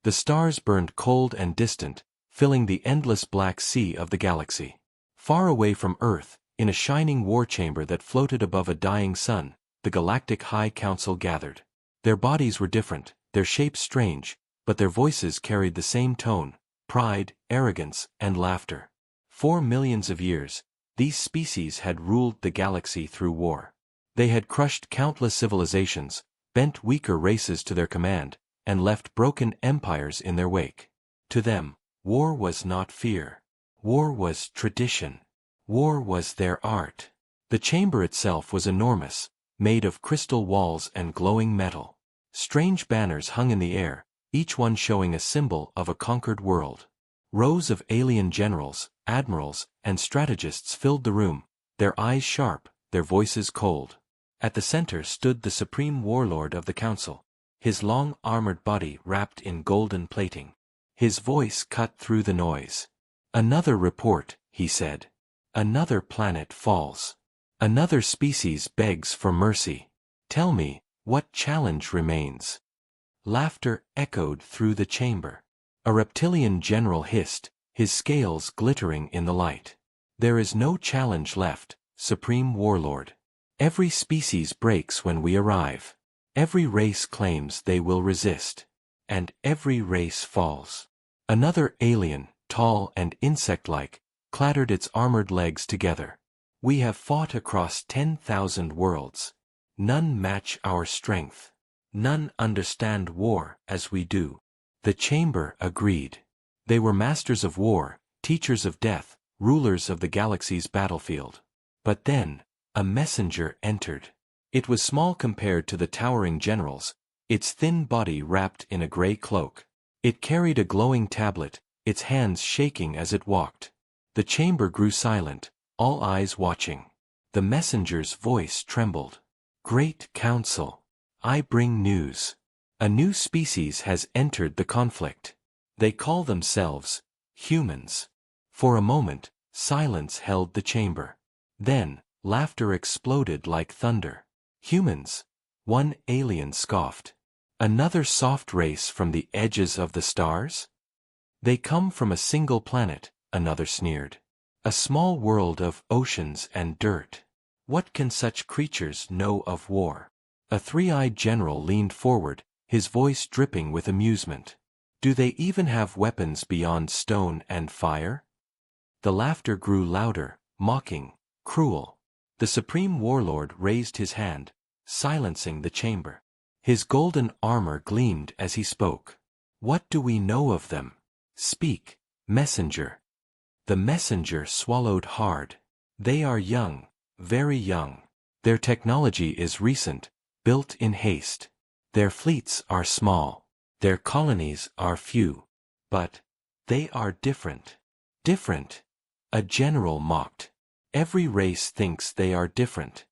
The stars burned cold and distant, filling the endless black sea of the galaxy. Far away from Earth, in a shining war chamber that floated above a dying sun, the Galactic High Council gathered. Their bodies were different, their shapes strange, but their voices carried the same tone: pride, arrogance, and laughter. For millions of years, these species had ruled the galaxy through war. They had crushed countless civilizations, bent weaker races to their command, and left broken empires in their wake. To them, war was not fear. War was tradition. War was their art. The chamber itself was enormous, made of crystal walls and glowing metal. Strange banners hung in the air, each one showing a symbol of a conquered world. Rows of alien generals, admirals, and strategists filled the room, their eyes sharp, their voices cold. At the center stood the supreme warlord of the council, his long armored body wrapped in golden plating. His voice cut through the noise. "Another report," he said. "Another planet falls. Another species begs for mercy. Tell me, what challenge remains?" Laughter echoed through the chamber. A reptilian general hissed, his scales glittering in the light. "There is no challenge left, Supreme Warlord. Every species breaks when we arrive. Every race claims they will resist. And every race falls." Another alien, tall and insect-like, clattered its armored legs together. "We have fought across 10,000 worlds. None match our strength. None understand war as we do." The chamber agreed. They were masters of war, teachers of death, rulers of the galaxy's battlefield. But then, a messenger entered. It was small compared to the towering generals, its thin body wrapped in a gray cloak. It carried a glowing tablet, its hands shaking as it walked. The chamber grew silent, all eyes watching. The messenger's voice trembled. "Great Council, I bring news. A new species has entered the conflict. They call themselves humans." For a moment, silence held the chamber. Then, laughter exploded like thunder. "Humans?" One alien scoffed. "Another soft race from the edges of the stars?" "They come from a single planet," another sneered. "A small world of oceans and dirt. What can such creatures know of war?" A three-eyed general leaned forward, his voice dripping with amusement. "Do they even have weapons beyond stone and fire?" The laughter grew louder, mocking, cruel. The supreme warlord raised his hand, silencing the chamber. His golden armor gleamed as he spoke. "What do we know of them? Speak, messenger." The messenger swallowed hard. "They are young, very young. Their technology is recent, built in haste. Their fleets are small. Their colonies are few. But they are different." "Different?" a general mocked. "Every race thinks they are different."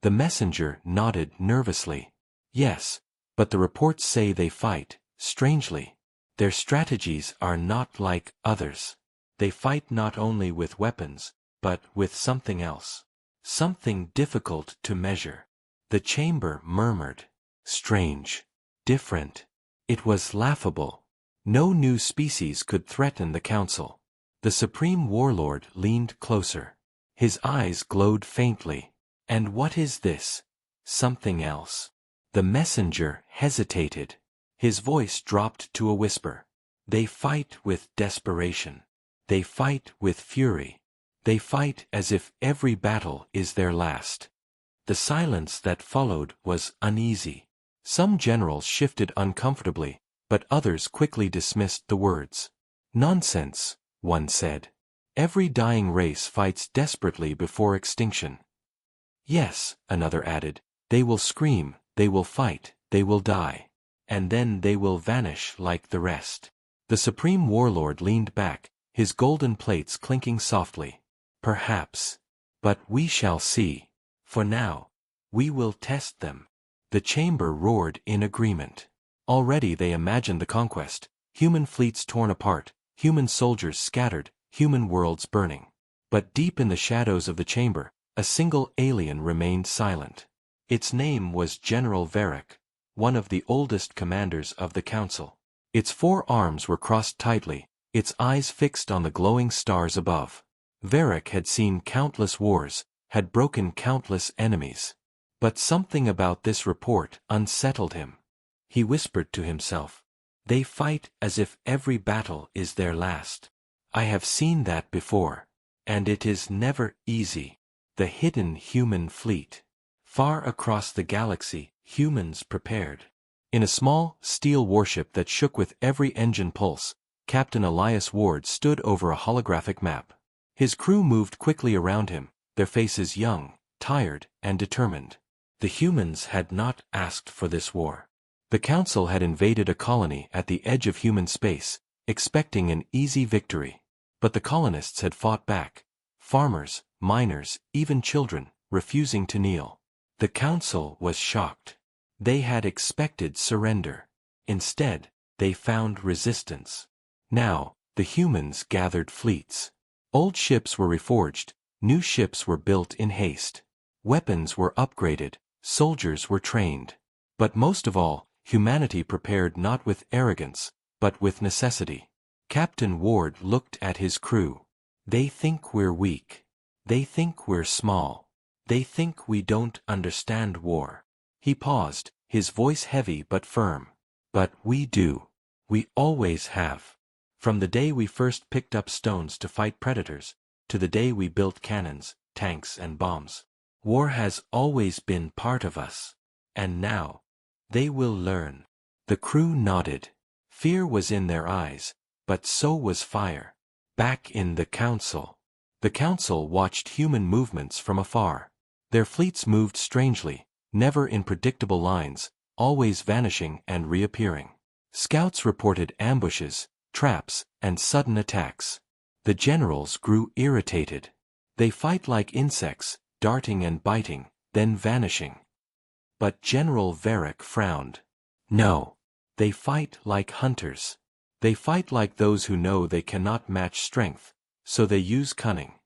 The messenger nodded nervously. "Yes, but the reports say they fight, strangely. Their strategies are not like others. They fight not only with weapons, but with something else. Something difficult to measure." The chamber murmured. Strange. Different. It was laughable. No new species could threaten the council. The supreme warlord leaned closer. His eyes glowed faintly. "And what is this? Something else?" The messenger hesitated. His voice dropped to a whisper. "They fight with desperation. They fight with fury. They fight as if every battle is their last." The silence that followed was uneasy. Some generals shifted uncomfortably, but others quickly dismissed the words. "Nonsense," one said. "Every dying race fights desperately before extinction." "Yes," another added, "they will scream, they will fight, they will die. And then they will vanish like the rest." The supreme warlord leaned back, his golden plates clinking softly. "Perhaps. But we shall see. For now, we will test them." The chamber roared in agreement. Already they imagined the conquest, human fleets torn apart, human soldiers scattered, human worlds burning. But deep in the shadows of the chamber, a single alien remained silent. Its name was General Varric, one of the oldest commanders of the council. Its 4 arms were crossed tightly, its eyes fixed on the glowing stars above. Varric had seen countless wars, had broken countless enemies. But something about this report unsettled him. He whispered to himself, "They fight as if every battle is their last. I have seen that before. And it is never easy." The hidden human fleet. Far across the galaxy, humans prepared. In a small, steel warship that shook with every engine pulse, Captain Elias Ward stood over a holographic map. His crew moved quickly around him, their faces young, tired, and determined. The humans had not asked for this war. The Council had invaded a colony at the edge of human space, expecting an easy victory. But the colonists had fought back. Farmers, miners, even children, refusing to kneel. The Council was shocked. They had expected surrender. Instead, they found resistance. Now, the humans gathered fleets. Old ships were reforged, new ships were built in haste. Weapons were upgraded, soldiers were trained. But most of all, humanity prepared not with arrogance, but with necessity. Captain Ward looked at his crew. They think we're weak. They think we're small. They think we don't understand war. He paused, his voice heavy but firm. But we do. We always have. From the day we first picked up stones to fight predators, to the day we built cannons, tanks and bombs. War has always been part of us. And now, they will learn. The crew nodded. Fear was in their eyes, but so was fire. Back in the Council. The Council watched human movements from afar. Their fleets moved strangely, never in predictable lines, always vanishing and reappearing. Scouts reported ambushes, traps, and sudden attacks. The generals grew irritated. They fight like insects, darting and biting, then vanishing. But General Varric frowned. No. They fight like hunters. They fight like those who know they cannot match strength, so they use cunning.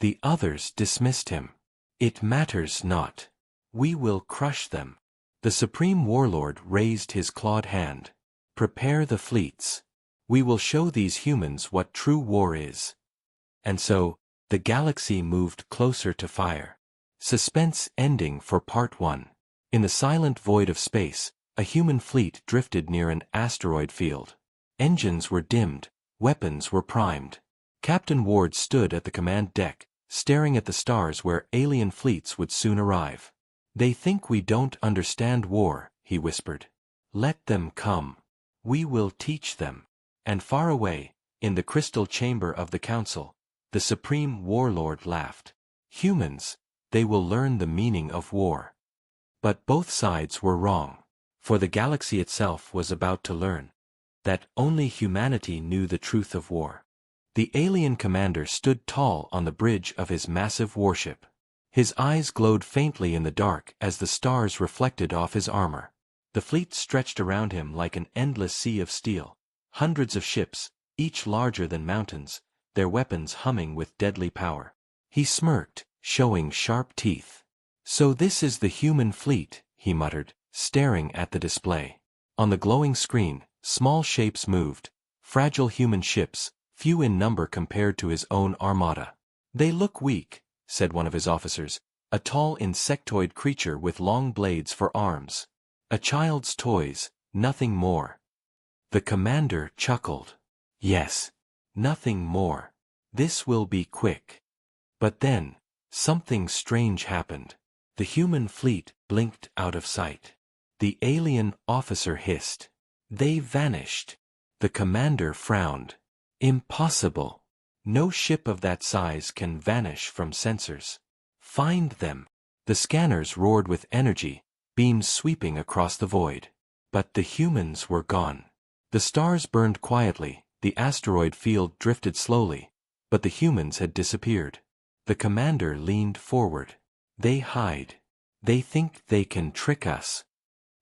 The others dismissed him. It matters not. We will crush them. The Supreme Warlord raised his clawed hand. Prepare the fleets. We will show these humans what true war is. And so, the galaxy moved closer to fire. Suspense ending for Part 1. In the silent void of space, a human fleet drifted near an asteroid field. Engines were dimmed, weapons were primed. Captain Ward stood at the command deck, staring at the stars where alien fleets would soon arrive. They think we don't understand war, he whispered. Let them come. We will teach them. And far away, in the crystal chamber of the Council, the Supreme Warlord laughed. Humans, they will learn the meaning of war. But both sides were wrong. For the galaxy itself was about to learn that only humanity knew the truth of war. The alien commander stood tall on the bridge of his massive warship. His eyes glowed faintly in the dark as the stars reflected off his armor. The fleet stretched around him like an endless sea of steel. Hundreds of ships, each larger than mountains, their weapons humming with deadly power. He smirked, showing sharp teeth. So this is the human fleet, he muttered, staring at the display. On the glowing screen, small shapes moved, fragile human ships, few in number compared to his own armada. They look weak, said one of his officers, a tall insectoid creature with long blades for arms. A child's toys, nothing more. The commander chuckled. Yes, nothing more. This will be quick. But then, something strange happened. The human fleet blinked out of sight. The alien officer hissed. They vanished. The commander frowned. Impossible. No ship of that size can vanish from sensors. Find them. The scanners roared with energy, beams sweeping across the void. But the humans were gone. The stars burned quietly, the asteroid field drifted slowly, but the humans had disappeared. The commander leaned forward. They hide. They think they can trick us.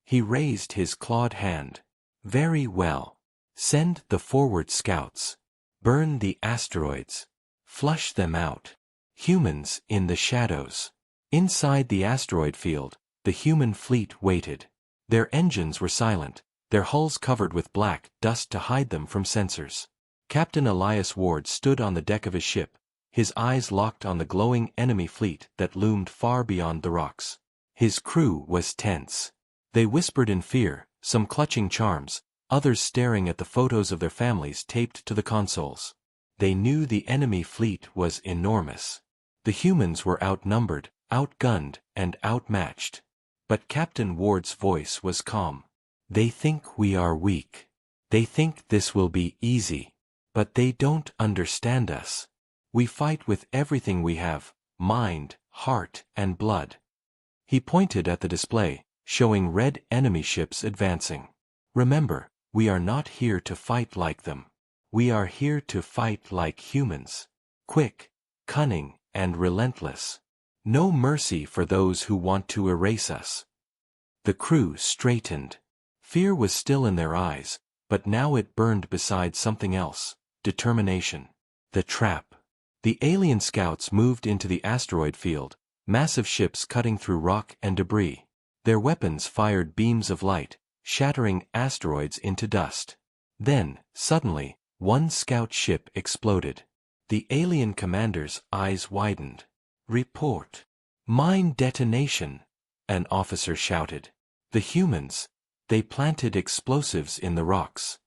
He raised his clawed hand. Very well. Send the forward scouts. Burn the asteroids. Flush them out. Humans in the shadows. Inside the asteroid field, the human fleet waited. Their engines were silent, their hulls covered with black dust to hide them from sensors. Captain Elias Ward stood on the deck of his ship, his eyes locked on the glowing enemy fleet that loomed far beyond the rocks. His crew was tense. They whispered in fear, some clutching charms, others staring at the photos of their families taped to the consoles. They knew the enemy fleet was enormous. The humans were outnumbered, outgunned, and outmatched. But Captain Ward's voice was calm. They think we are weak. They think this will be easy. But they don't understand us. We fight with everything we have, mind, heart, and blood. He pointed at the display, showing red enemy ships advancing. Remember, we are not here to fight like them. We are here to fight like humans. Quick, cunning, and relentless. No mercy for those who want to erase us. The crew straightened. Fear was still in their eyes, but now it burned beside something else: determination. The trap. The alien scouts moved into the asteroid field, massive ships cutting through rock and debris. Their weapons fired beams of light, shattering asteroids into dust. Then, suddenly, one scout ship exploded. The alien commander's eyes widened. "Report." "Mine detonation," an officer shouted. The humans, they planted explosives in the rocks.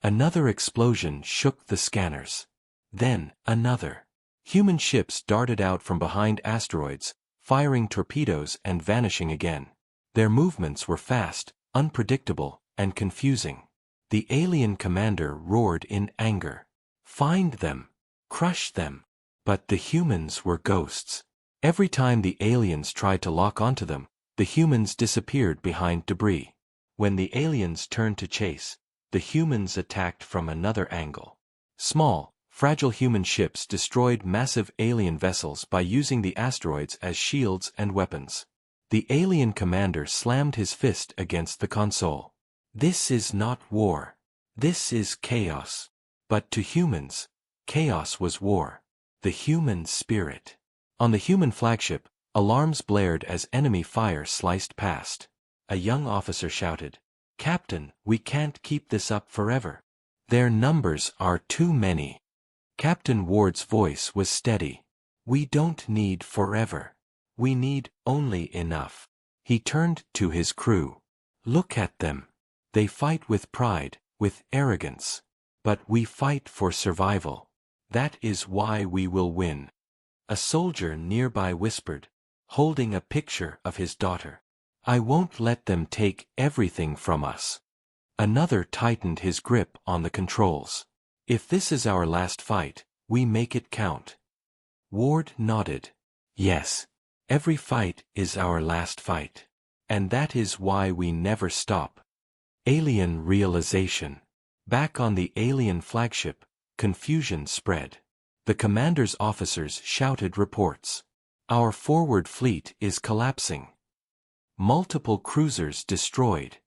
Another explosion shook the scanners. Then, another. Human ships darted out from behind asteroids, firing torpedoes and vanishing again. Their movements were fast, unpredictable, and confusing. The alien commander roared in anger. "Find them! Crush them!" But the humans were ghosts. Every time the aliens tried to lock onto them, the humans disappeared behind debris. When the aliens turned to chase, the humans attacked from another angle. Small, fragile human ships destroyed massive alien vessels by using the asteroids as shields and weapons. The alien commander slammed his fist against the console. "This is not war. This is chaos." But to humans, chaos was war. The human spirit. On the human flagship, alarms blared as enemy fire sliced past. A young officer shouted, "Captain, we can't keep this up forever. Their numbers are too many." Captain Ward's voice was steady. "We don't need forever. We need only enough." He turned to his crew. "Look at them. They fight with pride, with arrogance. But we fight for survival. That is why we will win." A soldier nearby whispered, holding a picture of his daughter, "I won't let them take everything from us." Another tightened his grip on the controls. "If this is our last fight, we make it count." Ward nodded. "Yes. Every fight is our last fight. And that is why we never stop." Alien realization. Back on the alien flagship, confusion spread. The commander's officers shouted reports. "Our forward fleet is collapsing. Multiple cruisers destroyed.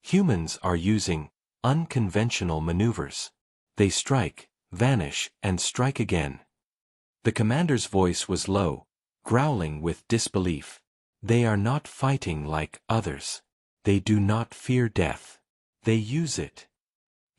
Humans are using unconventional maneuvers. They strike, vanish, and strike again." The commander's voice was low, growling with disbelief. "They are not fighting like others. They do not fear death. They use it."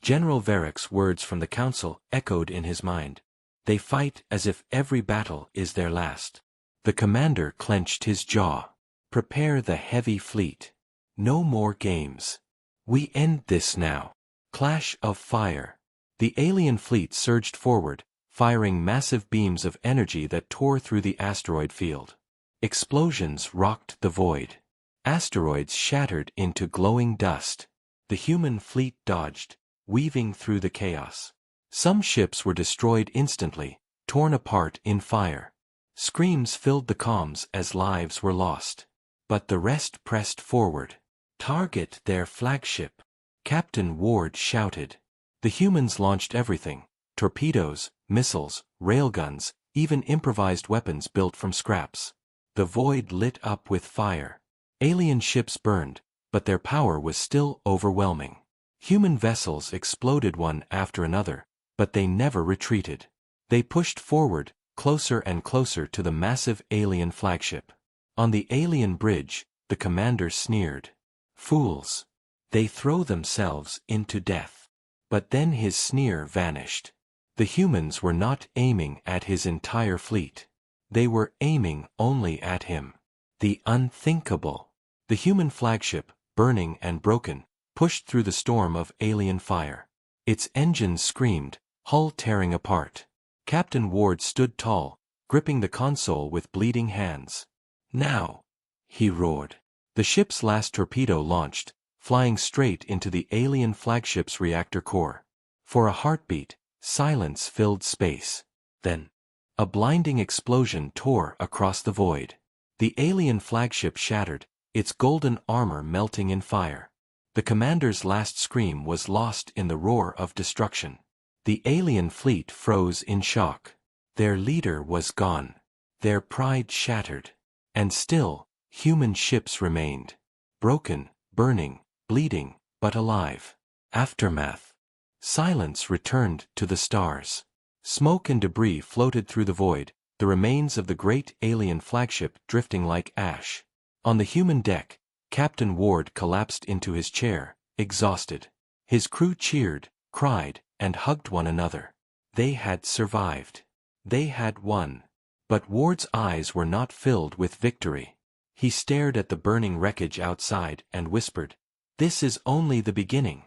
General Varick's words from the council echoed in his mind. They fight as if every battle is their last. The commander clenched his jaw. "Prepare the heavy fleet. No more games. We end this now." Clash of fire. The alien fleet surged forward, firing massive beams of energy that tore through the asteroid field. Explosions rocked the void. Asteroids shattered into glowing dust. The human fleet dodged, weaving through the chaos. Some ships were destroyed instantly, torn apart in fire. Screams filled the comms as lives were lost. But the rest pressed forward. "Target their flagship," Captain Ward shouted. The humans launched everything: torpedoes, missiles, railguns, even improvised weapons built from scraps. The void lit up with fire. Alien ships burned, but their power was still overwhelming. Human vessels exploded one after another, but they never retreated. They pushed forward, closer and closer to the massive alien flagship. On the alien bridge, the commander sneered. "Fools. They throw themselves into death. But then his sneer vanished. The humans were not aiming at his entire fleet. They were aiming only at him. The unthinkable. The human flagship, burning and broken, pushed through the storm of alien fire. Its engines screamed, hull tearing apart. Captain Ward stood tall, gripping the console with bleeding hands. "Now!" he roared. The ship's last torpedo launched, flying straight into the alien flagship's reactor core. For a heartbeat, silence filled space. Then, a blinding explosion tore across the void. The alien flagship shattered, its golden armor melting in fire. The commander's last scream was lost in the roar of destruction. The alien fleet froze in shock. Their leader was gone. Their pride shattered. And still, human ships remained. Broken, burning, bleeding, but alive. Aftermath. Silence returned to the stars. Smoke and debris floated through the void, the remains of the great alien flagship drifting like ash. On the human deck, Captain Ward collapsed into his chair, exhausted. His crew cheered, cried, and hugged one another. They had survived. They had won. But Ward's eyes were not filled with victory. He stared at the burning wreckage outside and whispered, "This is only the beginning."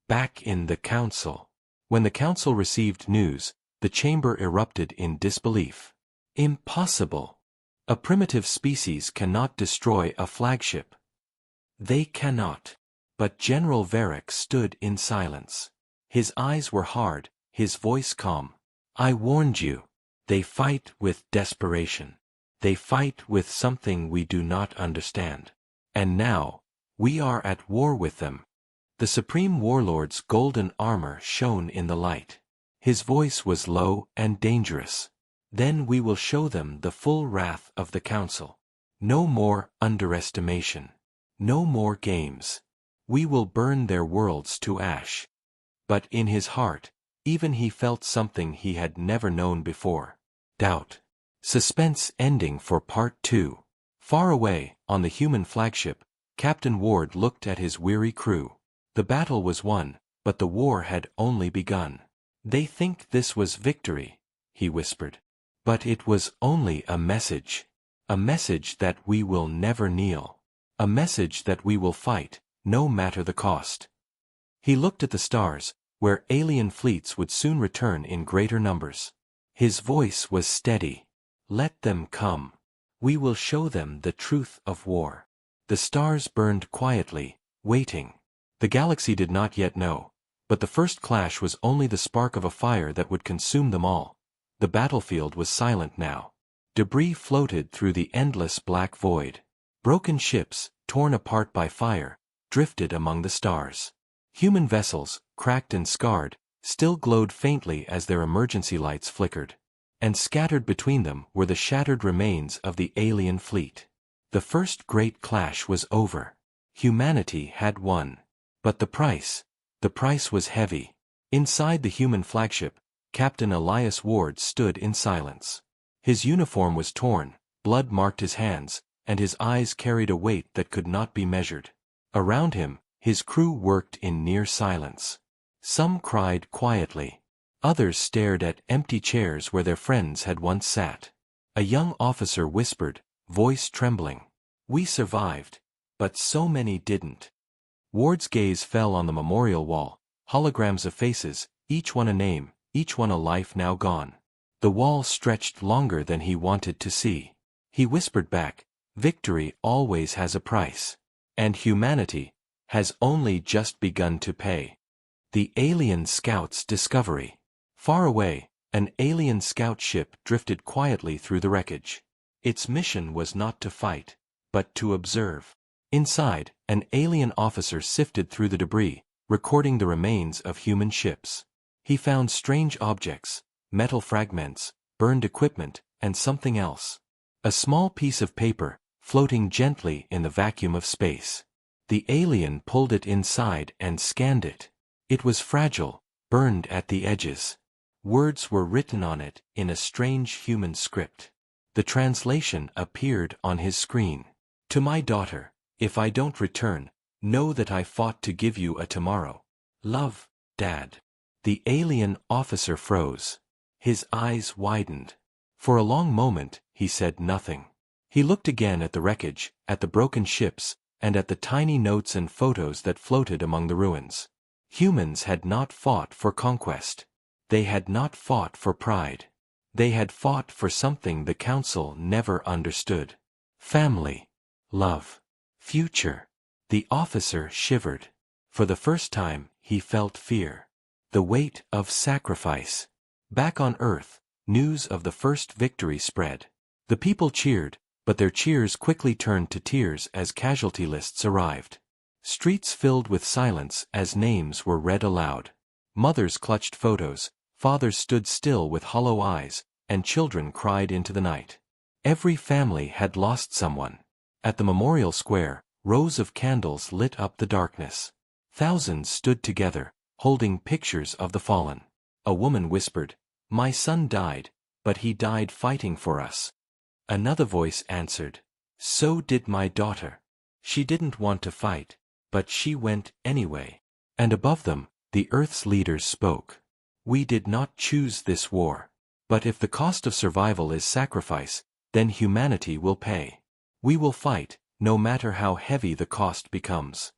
Back in the council. When the council received news, the chamber erupted in disbelief. Impossible. A primitive species cannot destroy a flagship. They cannot. But General Varick stood in silence. His eyes were hard, his voice calm. "I warned you. They fight with desperation. They fight with something we do not understand. And now, we are at war with them." The Supreme Warlord's golden armor shone in the light. His voice was low and dangerous. "Then we will show them the full wrath of the Council. No more underestimation. No more games. We will burn their worlds to ash." But in his heart, even he felt something he had never known before. Doubt. Suspense ending for Part 2. Far away, on the human flagship, Captain Ward looked at his weary crew. The battle was won, but the war had only begun. "They think this was victory," he whispered. "But it was only a message. A message that we will never kneel. A message that we will fight, no matter the cost." He looked at the stars, where alien fleets would soon return in greater numbers. His voice was steady. "Let them come. We will show them the truth of war." The stars burned quietly, waiting. The galaxy did not yet know, but the first clash was only the spark of a fire that would consume them all. The battlefield was silent now. Debris floated through the endless black void. Broken ships, torn apart by fire, drifted among the stars. Human vessels, cracked and scarred, still glowed faintly as their emergency lights flickered. And scattered between them were the shattered remains of the alien fleet. The first great clash was over. Humanity had won. But the price was heavy. Inside the human flagship, Captain Elias Ward stood in silence. His uniform was torn, blood marked his hands, and his eyes carried a weight that could not be measured. Around him, his crew worked in near silence. Some cried quietly. Others stared at empty chairs where their friends had once sat. A young officer whispered, voice trembling, "We survived, but so many didn't." Ward's gaze fell on the memorial wall, holograms of faces, each one a name, each one a life now gone. The wall stretched longer than he wanted to see. He whispered back, "Victory always has a price. And humanity has only just begun to pay." The alien scout's discovery. Far away, an alien scout ship drifted quietly through the wreckage. Its mission was not to fight, but to observe. Inside, an alien officer sifted through the debris, recording the remains of human ships. He found strange objects, metal fragments, burned equipment, and something else. A small piece of paper, floating gently in the vacuum of space. The alien pulled it inside and scanned it. It was fragile, burned at the edges. Words were written on it in a strange human script. The translation appeared on his screen. "To my daughter, if I don't return, Know that I fought to give you a tomorrow. Love, Dad. The alien officer froze. His eyes widened. For a long moment, he said nothing. He looked again at the wreckage, at the broken ships, and at the tiny notes and photos that floated among the ruins. Humans had not fought for conquest. They had not fought for pride. They had fought for something the Council never understood. Family. Love. Future. The officer shivered. For the first time, he felt fear. The weight of sacrifice. Back on Earth, news of the first victory spread. The people cheered, but their cheers quickly turned to tears as casualty lists arrived. Streets filled with silence as names were read aloud. Mothers clutched photos, fathers stood still with hollow eyes, and children cried into the night. Every family had lost someone. At the memorial square, rows of candles lit up the darkness. Thousands stood together, holding pictures of the fallen. A woman whispered, "My son died, but he died fighting for us." Another voice answered, "So did my daughter. She didn't want to fight, but she went anyway." And above them, the Earth's leaders spoke. "We did not choose this war. But if the cost of survival is sacrifice, then humanity will pay. We will fight, no matter how heavy the cost becomes."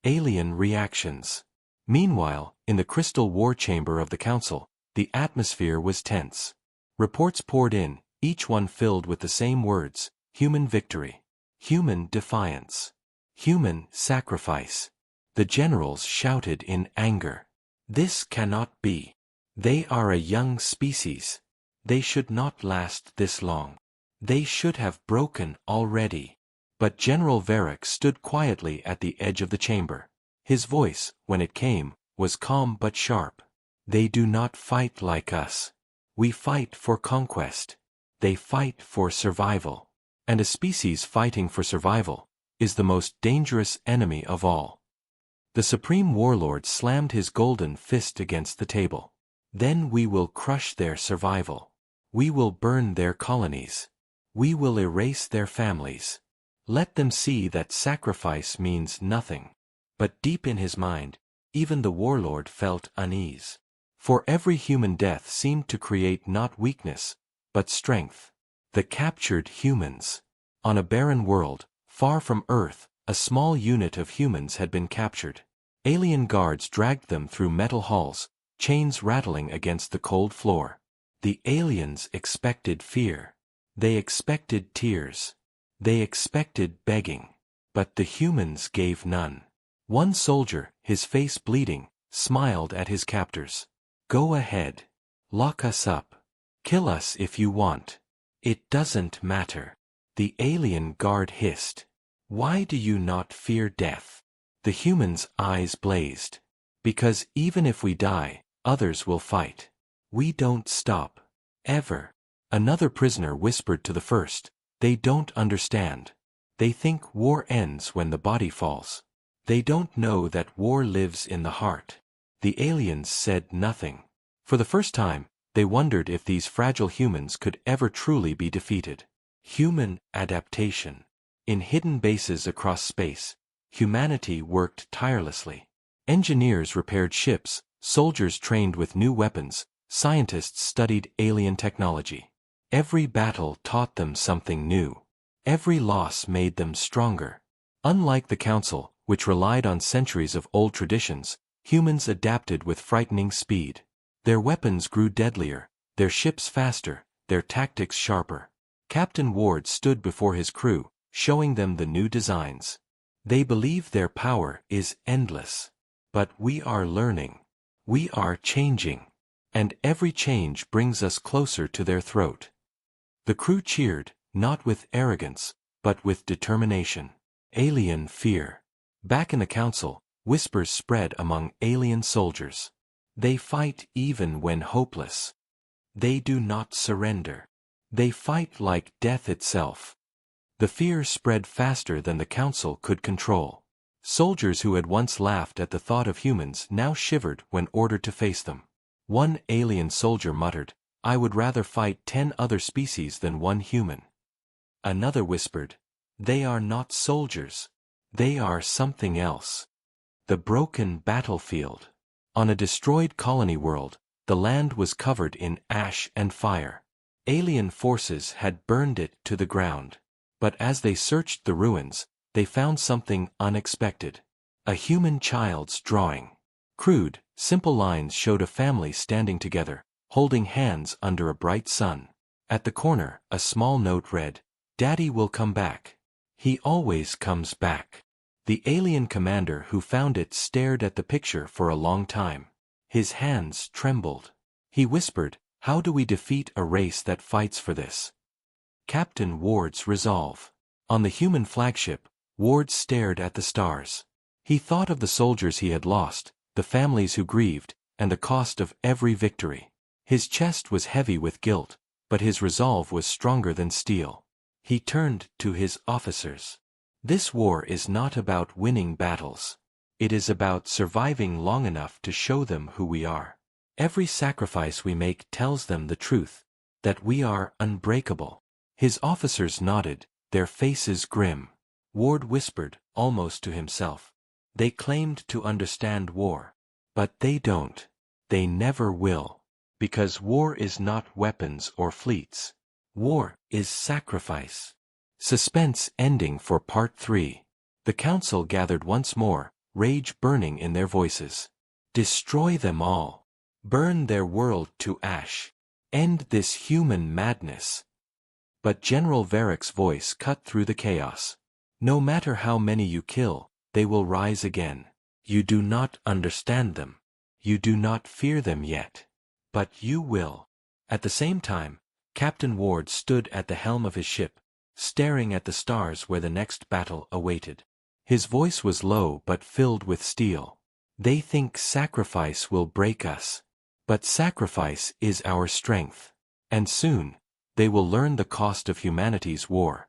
Alien reactions. Meanwhile, in the crystal war chamber of the Council, the atmosphere was tense. Reports poured in, each one filled with the same words: human victory, human defiance, human sacrifice. The generals shouted in anger. "This cannot be. They are a young species. They should not last this long. They should have broken already." But General Varick stood quietly at the edge of the chamber. His voice, when it came, was calm but sharp. "They do not fight like us. We fight for conquest. They fight for survival. And a species fighting for survival is the most dangerous enemy of all." The Supreme Warlord slammed his golden fist against the table. "Then we will crush their survival. We will burn their colonies. We will erase their families. Let them see that sacrifice means nothing." But deep in his mind, even the warlord felt unease. For every human death seemed to create not weakness, but strength. The captured humans. On a barren world, far from Earth, a small unit of humans had been captured. Alien guards dragged them through metal halls, chains rattling against the cold floor. The aliens expected fear. They expected tears. They expected begging. But the humans gave none. One soldier, his face bleeding, smiled at his captors. "Go ahead. Lock us up. Kill us if you want. It doesn't matter." The alien guard hissed. "Why do you not fear death?" The humans' eyes blazed. "Because even if we die, others will fight. We don't stop. Ever." Another prisoner whispered to the first, "They don't understand. They think war ends when the body falls. They don't know that war lives in the heart." The aliens said nothing. For the first time, they wondered if these fragile humans could ever truly be defeated. Human adaptation. In hidden bases across space, humanity worked tirelessly. Engineers repaired ships, soldiers trained with new weapons, scientists studied alien technology. Every battle taught them something new. Every loss made them stronger. Unlike the Council, which relied on centuries of old traditions, humans adapted with frightening speed. Their weapons grew deadlier, their ships faster, their tactics sharper. Captain Ward stood before his crew, showing them the new designs. They believe their power is endless. But we are learning. We are changing. And every change brings us closer to their throat. The crew cheered, not with arrogance, but with determination. Alien fear. Back in the Council, whispers spread among alien soldiers. They fight even when hopeless. They do not surrender. They fight like death itself. The fear spread faster than the Council could control. Soldiers who had once laughed at the thought of humans now shivered when ordered to face them. One alien soldier muttered, "I would rather fight 10 other species than one human." Another whispered, "They are not soldiers. They are something else. The broken battlefield. On a destroyed colony world, the land was covered in ash and fire. Alien forces had burned it to the ground. But as they searched the ruins, they found something unexpected. A human child's drawing. Crude, simple lines showed a family standing together, holding hands under a bright sun. At the corner, a small note read, "Daddy will come back. He always comes back." The alien commander who found it stared at the picture for a long time. His hands trembled. He whispered, "How do we defeat a race that fights for this?" Captain Ward's resolve. On the human flagship, Ward stared at the stars. He thought of the soldiers he had lost, the families who grieved, and the cost of every victory. His chest was heavy with guilt, but his resolve was stronger than steel. He turned to his officers. This war is not about winning battles. It is about surviving long enough to show them who we are. Every sacrifice we make tells them the truth, that we are unbreakable. His officers nodded, their faces grim. Ward whispered, almost to himself. They claimed to understand war. But they don't. They never will. Because war is not weapons or fleets. War is sacrifice. Suspense ending for Part 3. The council gathered once more, rage burning in their voices. Destroy them all. Burn their world to ash. End this human madness. But General Varick's voice cut through the chaos. No matter how many you kill, they will rise again. You do not understand them. You do not fear them yet. But you will. At the same time, Captain Ward stood at the helm of his ship, staring at the stars where the next battle awaited. His voice was low but filled with steel. They think sacrifice will break us. But sacrifice is our strength. And soon, they will learn the cost of humanity's war.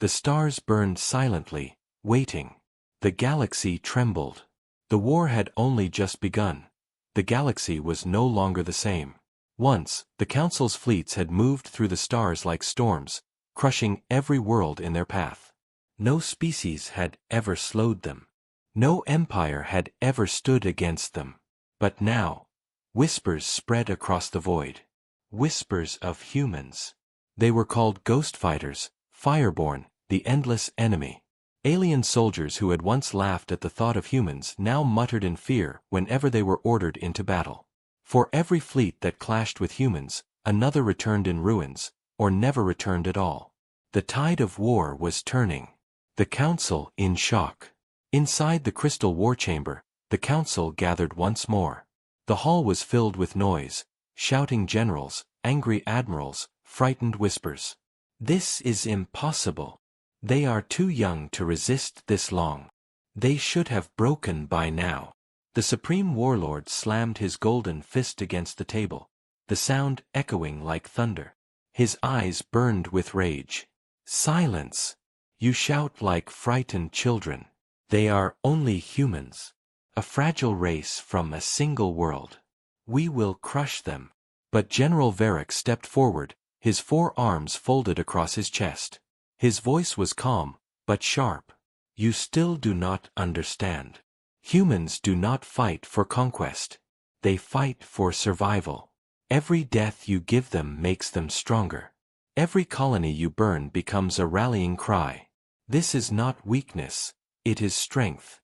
The stars burned silently, waiting. The galaxy trembled. The war had only just begun. The galaxy was no longer the same. Once, the Council's fleets had moved through the stars like storms, crushing every world in their path. No species had ever slowed them. No empire had ever stood against them. But now, whispers spread across the void. Whispers of humans. They were called ghost fighters, fireborn, the endless enemy. Alien soldiers who had once laughed at the thought of humans now muttered in fear whenever they were ordered into battle. For every fleet that clashed with humans, another returned in ruins, or never returned at all. The tide of war was turning. The Council in shock. Inside the crystal war chamber, the Council gathered once more. The hall was filled with noise, shouting generals, angry admirals, frightened whispers. This is impossible. They are too young to resist this long. They should have broken by now. The Supreme Warlord slammed his golden fist against the table, the sound echoing like thunder. His eyes burned with rage. Silence! You shout like frightened children. They are only humans. A fragile race from a single world. We will crush them. But General Varick stepped forward, his 4 arms folded across his chest. His voice was calm, but sharp. You still do not understand. Humans do not fight for conquest. They fight for survival. Every death you give them makes them stronger. Every colony you burn becomes a rallying cry. This is not weakness, it is strength.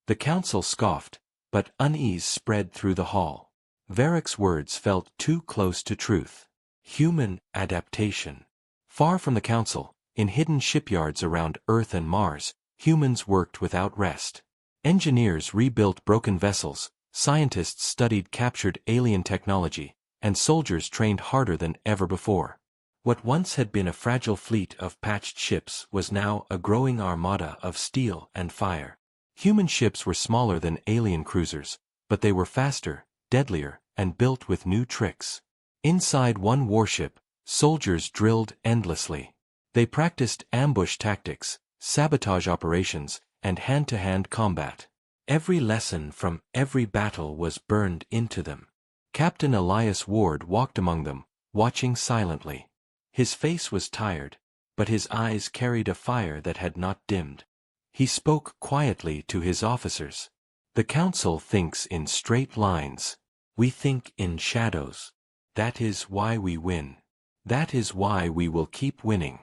The Council scoffed, but unease spread through the hall. Varick's words felt too close to truth. Human adaptation. Far from the Council, in hidden shipyards around Earth and Mars, humans worked without rest. Engineers rebuilt broken vessels, scientists studied captured alien technology, and soldiers trained harder than ever before. What once had been a fragile fleet of patched ships was now a growing armada of steel and fire. Human ships were smaller than alien cruisers, but they were faster, deadlier, and built with new tricks. Inside one warship, soldiers drilled endlessly. They practiced ambush tactics, sabotage operations, and hand-to-hand combat. Every lesson from every battle was burned into them. Captain Elias Ward walked among them, watching silently. His face was tired, but his eyes carried a fire that had not dimmed. He spoke quietly to his officers. The council thinks in straight lines. We think in shadows. That is why we win. That is why we will keep winning.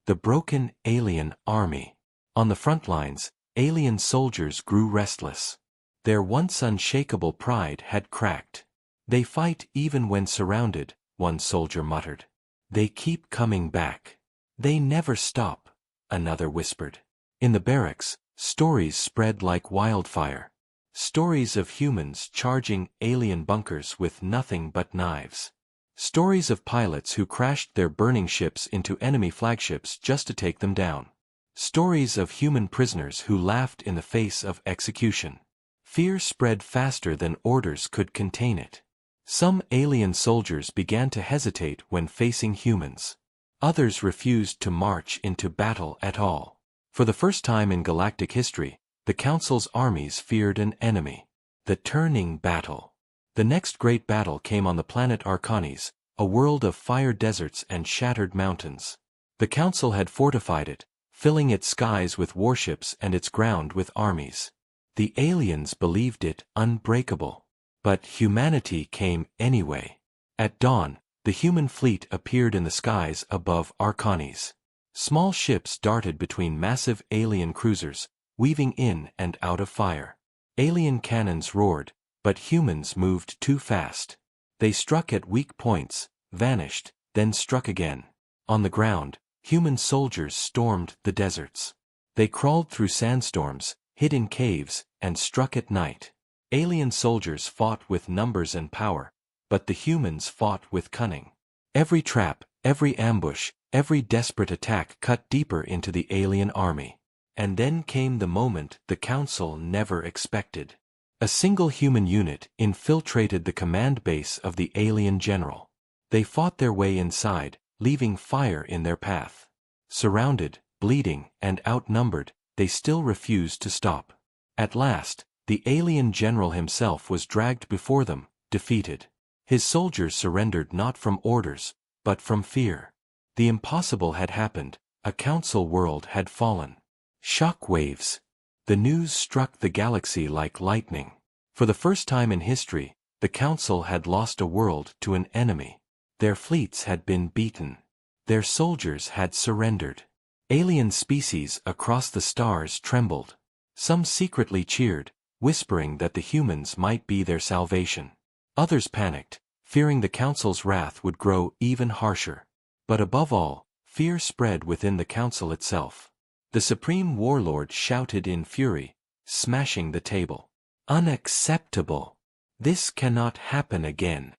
The broken alien army. On the front lines, alien soldiers grew restless. Their once unshakable pride had cracked. They fight even when surrounded, one soldier muttered. They keep coming back. They never stop, another whispered. In the barracks, stories spread like wildfire. Stories of humans charging alien bunkers with nothing but knives. Stories of pilots who crashed their burning ships into enemy flagships just to take them down. Stories of human prisoners who laughed in the face of execution. Fear spread faster than orders could contain it. Some alien soldiers began to hesitate when facing humans. Others refused to march into battle at all. For the first time in galactic history, the Council's armies feared an enemy. The turning battle. The next great battle came on the planet Arcanis, a world of fire deserts and shattered mountains. The Council had fortified it, filling its skies with warships and its ground with armies. The aliens believed it unbreakable. But humanity came anyway. At dawn, the human fleet appeared in the skies above Arcanis. Small ships darted between massive alien cruisers, weaving in and out of fire. Alien cannons roared, but humans moved too fast. They struck at weak points, vanished, then struck again. On the ground, human soldiers stormed the deserts. They crawled through sandstorms, hid in caves, and struck at night. Alien soldiers fought with numbers and power, but the humans fought with cunning. Every trap, every ambush, every desperate attack cut deeper into the alien army. And then came the moment the Council never expected. A single human unit infiltrated the command base of the alien general. They fought their way inside, leaving fire in their path. Surrounded, bleeding, and outnumbered, they still refused to stop. At last, the alien general himself was dragged before them, defeated. His soldiers surrendered not from orders, but from fear. The impossible had happened, a council world had fallen. Shock waves. The news struck the galaxy like lightning. For the first time in history, the council had lost a world to an enemy. Their fleets had been beaten. Their soldiers had surrendered. Alien species across the stars trembled. Some secretly cheered, whispering that the humans might be their salvation. Others panicked, fearing the council's wrath would grow even harsher. But above all, fear spread within the council itself. The supreme warlord shouted in fury, smashing the table. Unacceptable! This cannot happen again.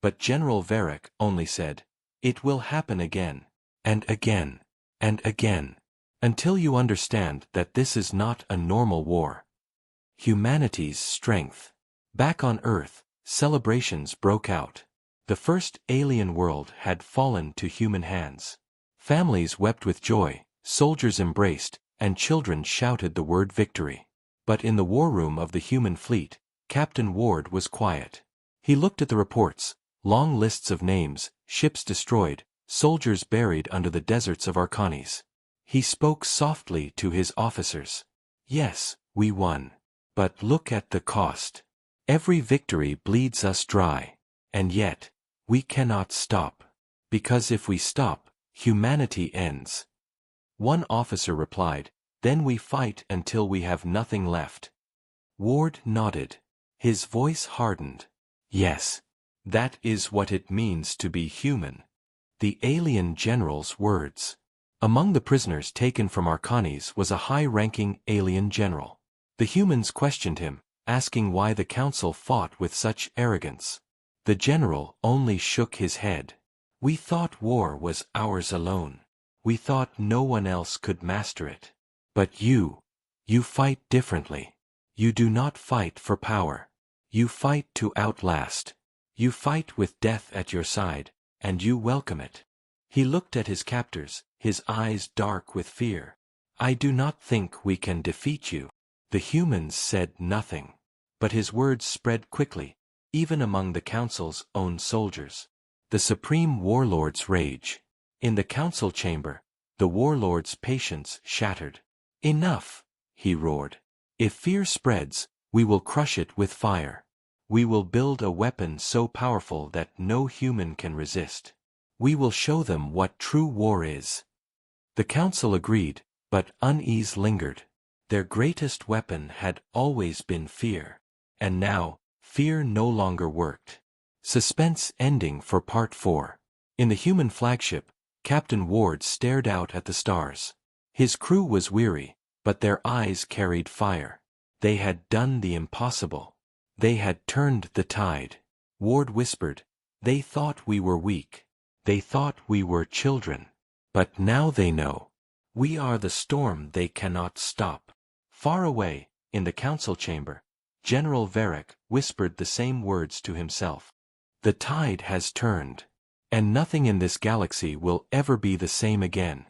But General Varric only said, it will happen again, and again, and again, until you understand that this is not a normal war. Humanity's strength. Back on Earth, celebrations broke out. The first alien world had fallen to human hands. Families wept with joy, soldiers embraced, and children shouted the word victory. But in the war room of the human fleet, Captain Ward was quiet. He looked at the reports, long lists of names, ships destroyed, soldiers buried under the deserts of Arcanis. He spoke softly to his officers. Yes, we won. But look at the cost. Every victory bleeds us dry. And yet, we cannot stop. Because if we stop, humanity ends. One officer replied, then we fight until we have nothing left. Ward nodded. His voice hardened. Yes. That is what it means to be human. The alien general's words. Among the prisoners taken from Arcanis was a high-ranking alien general. The humans questioned him, asking why the council fought with such arrogance. The general only shook his head. We thought war was ours alone. We thought no one else could master it. But you fight differently. You do not fight for power. You fight to outlast. You fight with death at your side, and you welcome it. He looked at his captors, his eyes dark with fear. I do not think we can defeat you. The humans said nothing. But his words spread quickly, even among the council's own soldiers. The supreme warlord's rage. In the council chamber, the warlord's patience shattered. Enough, he roared. If fear spreads, we will crush it with fire. We will build a weapon so powerful that no human can resist. We will show them what true war is. The council agreed, but unease lingered. Their greatest weapon had always been fear. And now, fear no longer worked. Suspense ending for Part 4. In the human flagship, Captain Ward stared out at the stars. His crew was weary, but their eyes carried fire. They had done the impossible. They had turned the tide. Ward whispered, "They thought we were weak. They thought we were children. But now they know. We are the storm they cannot stop." Far away, in the council chamber, General Varric whispered the same words to himself. The tide has turned. And nothing in this galaxy will ever be the same again.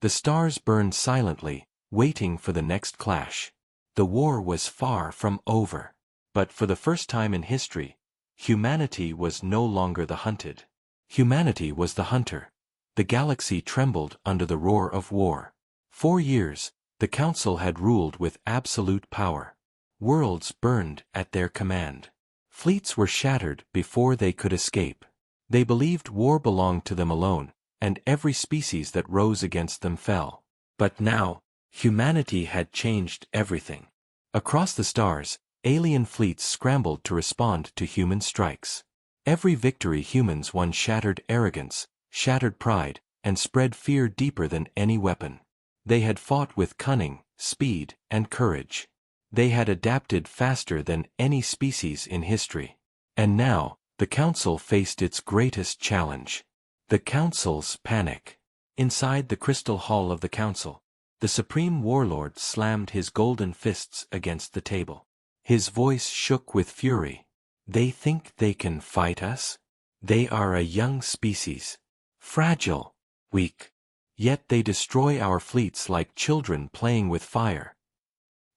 The stars burned silently, waiting for the next clash. The war was far from over. But for the first time in history, humanity was no longer the hunted. Humanity was the hunter. The galaxy trembled under the roar of war. 4 years, the Council had ruled with absolute power. Worlds burned at their command. Fleets were shattered before they could escape. They believed war belonged to them alone, and every species that rose against them fell. But now, humanity had changed everything. Across the stars, alien fleets scrambled to respond to human strikes. Every victory humans won shattered arrogance, shattered pride, and spread fear deeper than any weapon. They had fought with cunning, speed, and courage. They had adapted faster than any species in history. And now, the Council faced its greatest challenge. The Council's panic. Inside the crystal hall of the Council, the Supreme Warlord slammed his golden fists against the table. His voice shook with fury. They think they can fight us? They are a young species. Fragile. Weak. Yet they destroy our fleets like children playing with fire.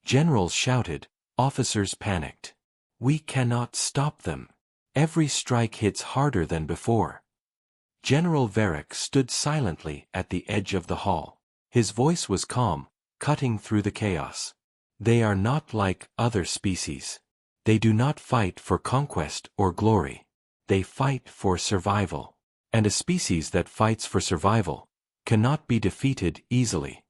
Generals shouted, officers panicked. We cannot stop them. Every strike hits harder than before. General Varric stood silently at the edge of the hall. His voice was calm, cutting through the chaos. They are not like other species. They do not fight for conquest or glory. They fight for survival. And a species that fights for survival cannot be defeated easily.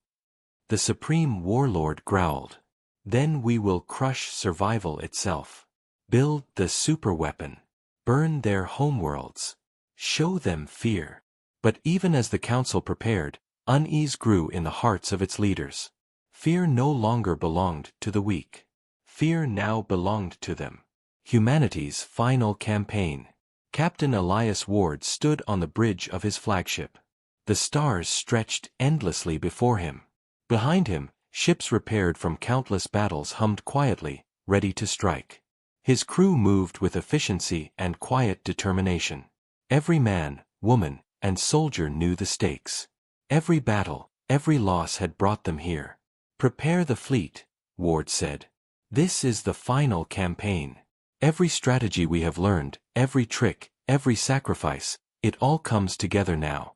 The Supreme Warlord growled. Then we will crush survival itself. Build the superweapon. Burn their homeworlds. Show them fear. But even as the Council prepared, unease grew in the hearts of its leaders. Fear no longer belonged to the weak. Fear now belonged to them. Humanity's final campaign. Captain Elias Ward stood on the bridge of his flagship. The stars stretched endlessly before him. Behind him, ships repaired from countless battles hummed quietly, ready to strike. His crew moved with efficiency and quiet determination. Every man, woman, and soldier knew the stakes. Every battle, every loss had brought them here. Prepare the fleet, Ward said. This is the final campaign. Every strategy we have learned, every trick, every sacrifice, it all comes together now.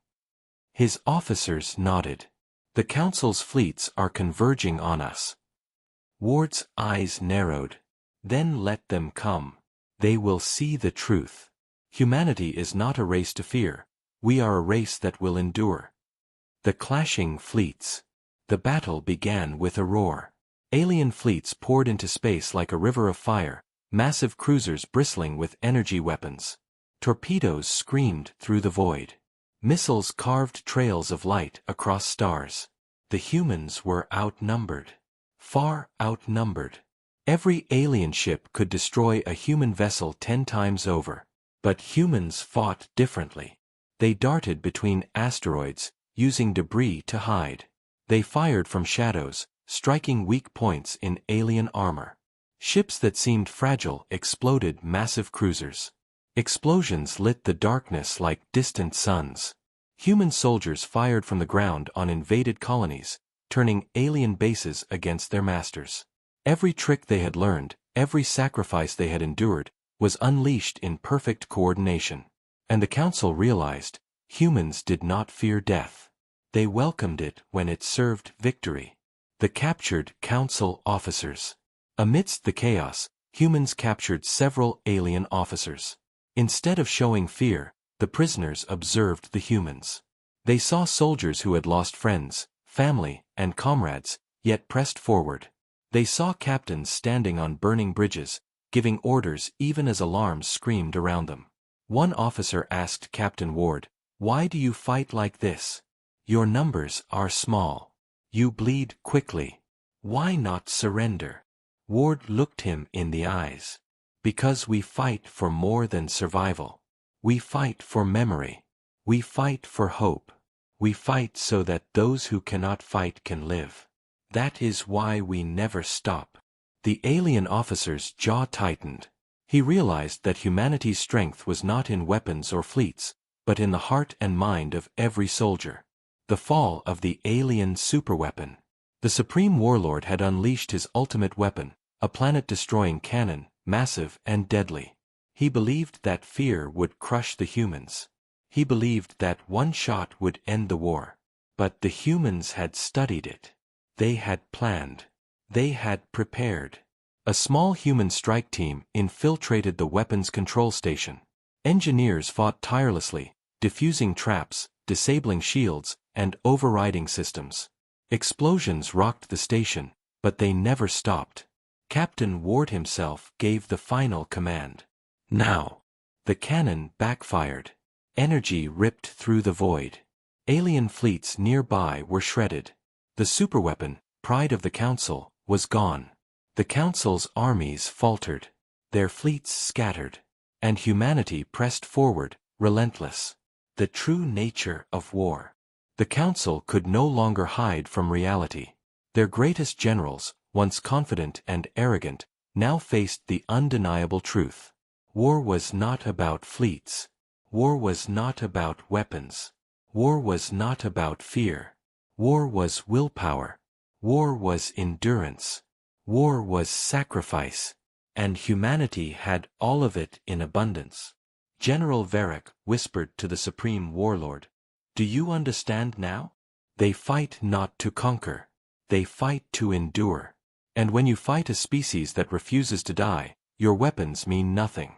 His officers nodded. The Council's fleets are converging on us. Ward's eyes narrowed. Then let them come. They will see the truth. Humanity is not a race to fear. We are a race that will endure. The clashing fleets. The battle began with a roar. Alien fleets poured into space like a river of fire, massive cruisers bristling with energy weapons. Torpedoes screamed through the void. Missiles carved trails of light across stars. The humans were outnumbered. Far outnumbered. Every alien ship could destroy a human vessel 10 times over. But humans fought differently. They darted between asteroids, using debris to hide. They fired from shadows, striking weak points in alien armor. Ships that seemed fragile exploded massive cruisers. Explosions lit the darkness like distant suns. Human soldiers fired from the ground on invaded colonies, turning alien bases against their masters. Every trick they had learned, every sacrifice they had endured, was unleashed in perfect coordination. And the Council realized, humans did not fear death. They welcomed it when it served victory. The captured council officers. Amidst the chaos, humans captured several alien officers. Instead of showing fear, the prisoners observed the humans. They saw soldiers who had lost friends, family, and comrades, yet pressed forward. They saw captains standing on burning bridges, giving orders even as alarms screamed around them. One officer asked Captain Ward, "Why do you fight like this? Your numbers are small. You bleed quickly. Why not surrender?" Ward looked him in the eyes. "Because we fight for more than survival. We fight for memory. We fight for hope. We fight so that those who cannot fight can live. That is why we never stop." The alien officer's jaw tightened. He realized that humanity's strength was not in weapons or fleets, but in the heart and mind of every soldier. The fall of the alien superweapon. The Supreme Warlord had unleashed his ultimate weapon, a planet-destroying cannon, massive and deadly. He believed that fear would crush the humans. He believed that one shot would end the war. But the humans had studied it. They had planned. They had prepared. A small human strike team infiltrated the weapons control station. Engineers fought tirelessly, defusing traps, disabling shields, and overriding systems. Explosions rocked the station, but they never stopped. Captain Ward himself gave the final command. Now. The cannon backfired. Energy ripped through the void. Alien fleets nearby were shredded. The superweapon, pride of the Council, was gone. The Council's armies faltered. Their fleets scattered. And humanity pressed forward, relentless. The true nature of war. The Council could no longer hide from reality. Their greatest generals, once confident and arrogant, now faced the undeniable truth. War was not about fleets. War was not about weapons. War was not about fear. War was willpower. War was endurance. War was sacrifice. And humanity had all of it in abundance. General Varric whispered to the Supreme Warlord, "Do you understand now? They fight not to conquer. They fight to endure. And when you fight a species that refuses to die, your weapons mean nothing."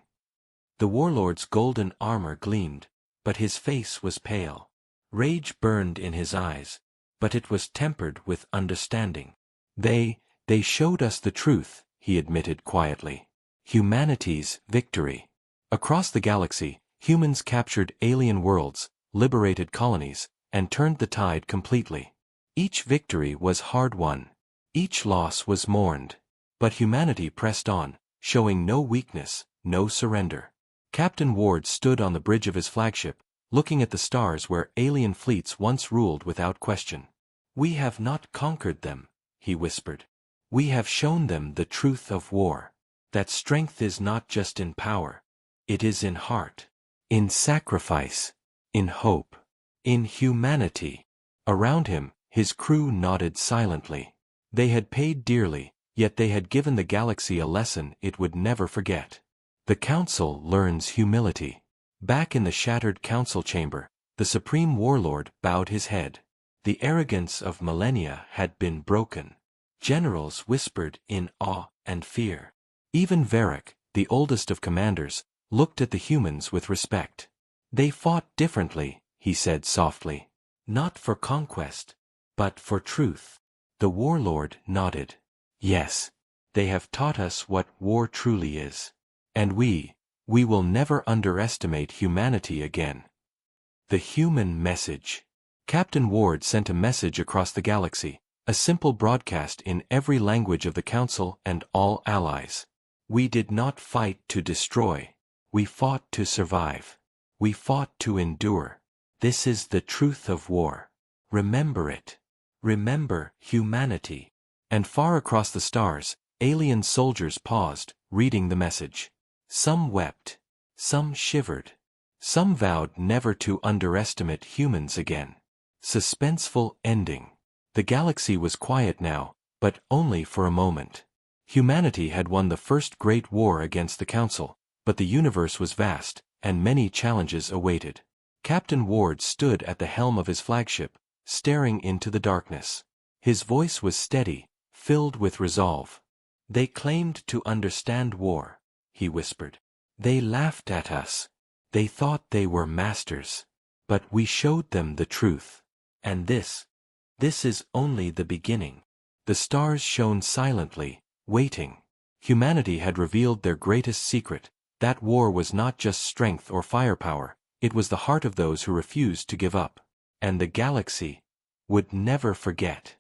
The warlord's golden armor gleamed, but his face was pale. Rage burned in his eyes, but it was tempered with understanding. They showed us the truth," he admitted quietly. "Humanity's victory." Across the galaxy, humans captured alien worlds, liberated colonies, and turned the tide completely. Each victory was hard-won. Each loss was mourned. But humanity pressed on, showing no weakness, no surrender. Captain Ward stood on the bridge of his flagship, looking at the stars where alien fleets once ruled without question. "We have not conquered them," he whispered. "We have shown them the truth of war. That strength is not just in power. It is in heart, in sacrifice, in hope, in humanity." Around him, his crew nodded silently. They had paid dearly, yet they had given the galaxy a lesson it would never forget. The Council learns humility. Back in the shattered council chamber, the Supreme Warlord bowed his head. The arrogance of millennia had been broken. Generals whispered in awe and fear. Even Varric, the oldest of commanders, looked at the humans with respect. "They fought differently," he said softly. "Not for conquest, but for truth." The warlord nodded. "Yes, they have taught us what war truly is. And we will never underestimate humanity again." The human message. Captain Ward sent a message across the galaxy, a simple broadcast in every language of the Council and all allies. "We did not fight to destroy. We fought to survive. We fought to endure. This is the truth of war. Remember it. Remember humanity." And far across the stars, alien soldiers paused, reading the message. Some wept. Some shivered. Some vowed never to underestimate humans again. Suspenseful ending. The galaxy was quiet now, but only for a moment. Humanity had won the first great war against the Council, but the universe was vast, and many challenges awaited. Captain Ward stood at the helm of his flagship, staring into the darkness. His voice was steady, filled with resolve. "They claimed to understand war," he whispered. "They laughed at us. They thought they were masters. But we showed them the truth. And this is only the beginning." The stars shone silently, waiting. Humanity had revealed their greatest secret. That war was not just strength or firepower, it was the heart of those who refused to give up. And the galaxy would never forget.